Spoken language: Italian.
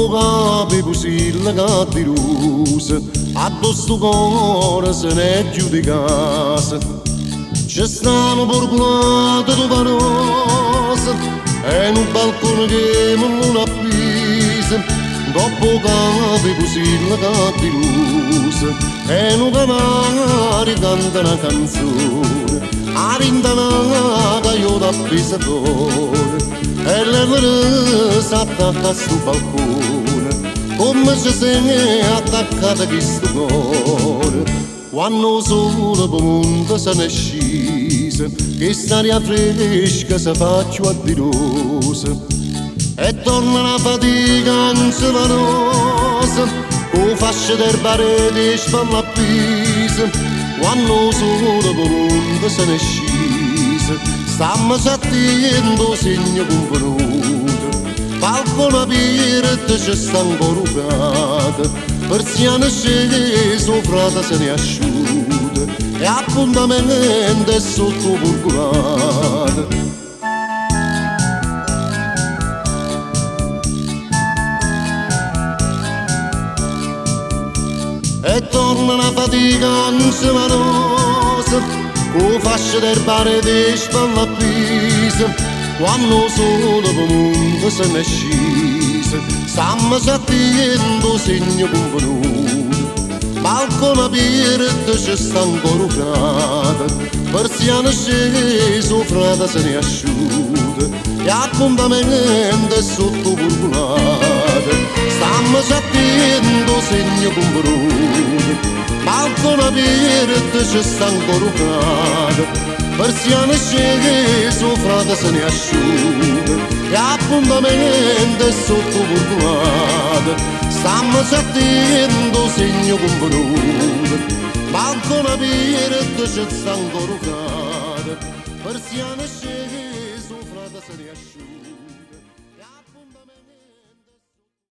Dopo che avevo silla di rose, addosso cuore se ne è giù di casa. Ci stanno porcolate tuberose e in un balcone che non appisa. Dopo che avevo silla di rose e un canare canta una canzone, a rindana che io da pesatore e le s'attacca a sto balcone come se se ne è attaccata questo cuore. Quando solo per mondo se ne è scesa, che staria fresca si faccio a di rose e torna la fatica ansiosa con fasce del parete e spalla appesa. Quando solo per mondo se ne è scesa, stiamo sentendo segno convenuto, balcone aperto ci sta ancora ucata, persiane sceso, frate se ne è asciuta e appuntamento è sotto burgolata. E torna la fatica ansiosa con fasce del parete e spalla appesa. Quando solo per mondo se ne è scesa, stiamo sentendo segno convenuto, balcone aperto ci sta ancora ucata, persiane sceso, frate se ne è asciuta e appuntamento è sotto burgolata. Stiamo sentendo segno convenuto, balcone aperto ci sta ancora ucata, persiane sceso, frate se ne è asciuta e appuntamento è sotto burgolata. Stiamo sentendo segno convenuto, balcone aperto ci sta ancora ucata, persiane sceso, frate se ne è asciuta.